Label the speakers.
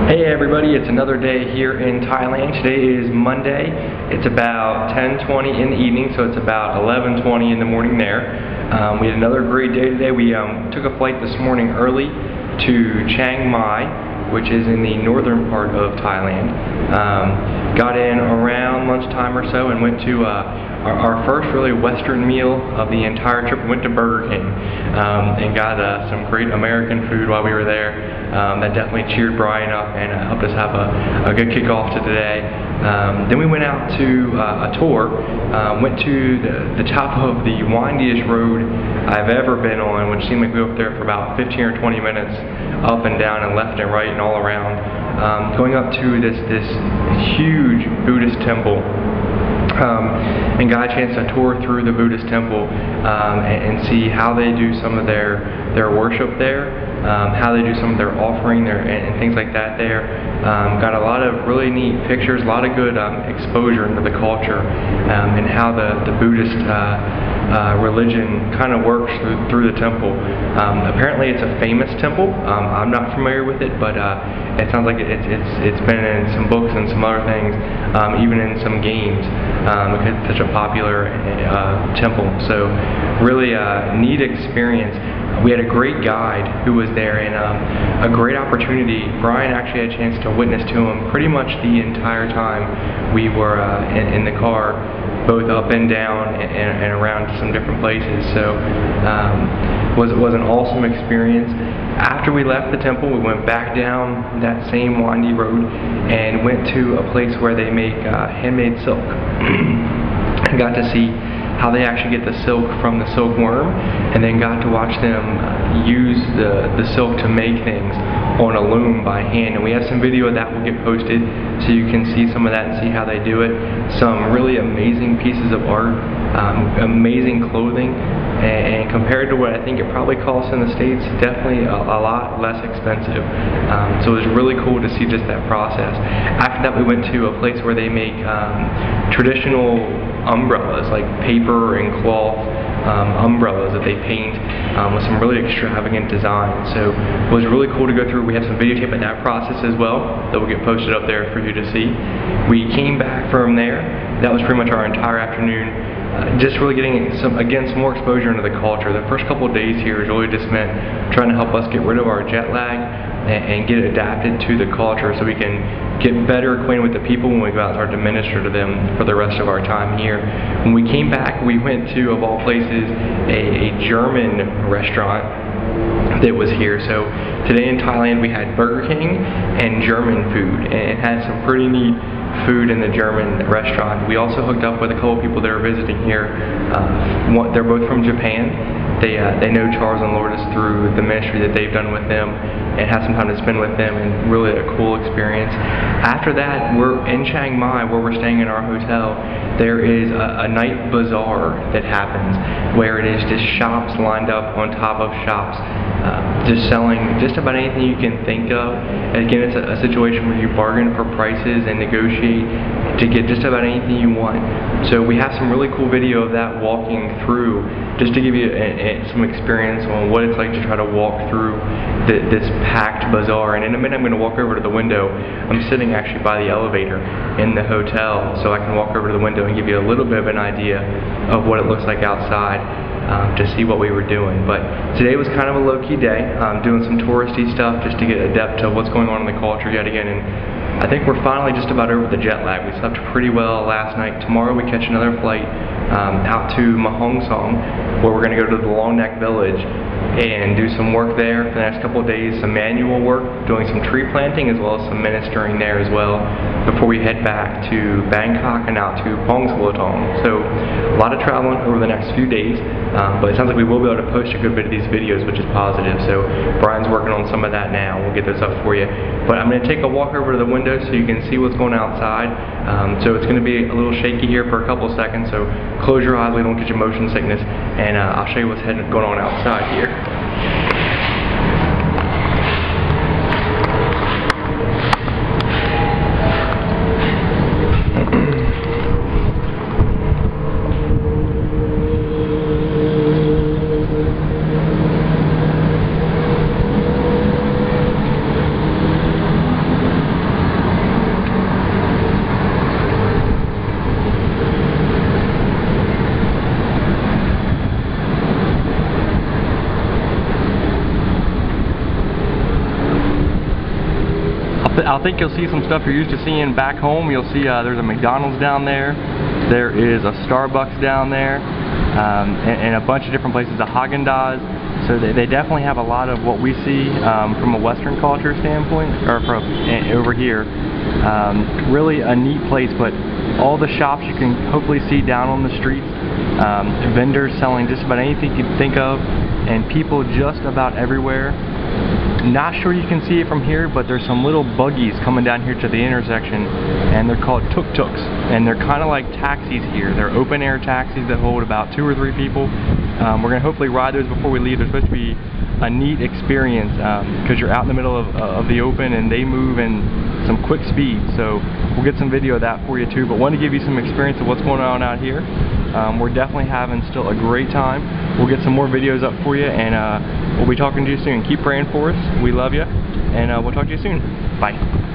Speaker 1: Hey everybody, it's another day here in Thailand. Today is Monday. It's about 10:20 in the evening, so it's about 11:20 in the morning there. We had another great day today. We took a flight this morning early to Chiang Mai, which is in the northern part of Thailand. Got in around lunchtime or so and went to our first really Western meal of the entire trip. We went to Burger King and got some great American food while we were there. That definitely cheered Brian up and helped us have a good kickoff to today. Then we went out to a tour, went to the top of the windiest road I've ever been on, which seemed like we were up there for about 15 or 20 minutes, up and down and left and right and all around, going up to this huge Buddhist temple. And got a chance to tour through the Buddhist temple and see how they do some of their worship there, how they do some of their offering there and things like that there. Got a lot of really neat pictures, a lot of good exposure into the culture and how the Buddhist religion kind of works through the temple. Apparently it's a famous temple. I'm not familiar with it, but it sounds like it's been in some books and some other things, even in some games, because it's such a popular temple. So really neat experience. We had a great guide who was there, and a great opportunity. Brian actually had a chance to witness to him pretty much the entire time we were in the car, both up and down and around some different places. So was an awesome experience. After we left the temple, we went back down that same windy road and went to a place where they make handmade silk. I got to see how they actually get the silk from the silkworm, and then got to watch them use the silk to make things on a loom by hand. And we have some video of that will get posted so you can see some of that and see how they do it. Some really amazing pieces of art, amazing clothing, and compared to what I think it probably costs in the States, definitely a lot less expensive. So it was really cool to see just that process. After that, we went to a place where they make traditional umbrellas, like paper and cloth umbrellas that they paint with some really extravagant designs. So it was really cool to go through. We have some videotape of that process as well that will get posted up there for you to see. We came back from there. That was pretty much our entire afternoon. Just really getting some more exposure into the culture. The first couple of days here has really just meant trying to help us get rid of our jet lag and get adapted to the culture so we can get better acquainted with the people when we go out and start to minister to them for the rest of our time here. When we came back, we went to, of all places, a German restaurant that was here. So today in Thailand we had Burger King and German food, and it had some pretty neat food in the German restaurant. We also hooked up with a couple of people that are visiting here. They're both from Japan. They know Charles and Lourdes through the ministry that they've done with them, and had some time to spend with them, and really a cool experience. After that, we're in Chiang Mai where we're staying in our hotel. There is a night bazaar that happens where it is just shops lined up on top of shops, just selling just about anything you can think of. And again, it's a situation where you bargain for prices and negotiate to get just about anything you want. So we have some really cool video of that walking through, just to give you some experience on what it's like to try to walk through this packed bazaar. And in a minute I'm going to walk over to the window. I'm sitting actually by the elevator in the hotel, so I can walk over to the window and give you a little bit of an idea of what it looks like outside, to see what we were doing. But today was kind of a low-key day, doing some touristy stuff just to get adept to what's going on in the culture yet again. And I think we're finally just about over the jet lag. We slept pretty well last night. Tomorrow we catch another flight out to Mahong Song, where we're going to go to the Long Neck Village and do some work there for the next couple of days, some manual work, doing some tree planting as well as some ministering there as well, before we head back to Bangkok and out to Pongsulatong. So a lot of traveling over the next few days, but it sounds like we will be able to post a good bit of these videos, which is positive. So Brian's working on some of that now. We'll get those up for you. But I'm going to take a walk over to the window so you can see what's going on outside. So it's going to be a little shaky here for a couple of seconds, so close your eyes so you don't get your motion sickness, and I'll show you what's going on outside here. I think you'll see some stuff you're used to seeing back home. You'll see there's a McDonald's down there. There is a Starbucks down there, and a bunch of different places, a Haagen-Dazs. So they definitely have a lot of what we see from a Western culture standpoint, or from over here. Really a neat place, but all the shops you can hopefully see down on the streets, vendors selling just about anything you can think of, and people just about everywhere. Not sure you can see it from here, but there's some little buggies coming down here to the intersection, and they're called tuk-tuks, and they're kind of like taxis here. They're open air taxis that hold about 2 or 3 people. We're going to hopefully ride those before we leave. They're supposed to be a neat experience because you're out in the middle of the open, and they move in some quick speed. So we'll get some video of that for you too, but want to give you some experience of what's going on out here. We're definitely having still a great time. We'll get some more videos up for you, and we'll be talking to you soon. Keep praying for us. We love you, and we'll talk to you soon. Bye.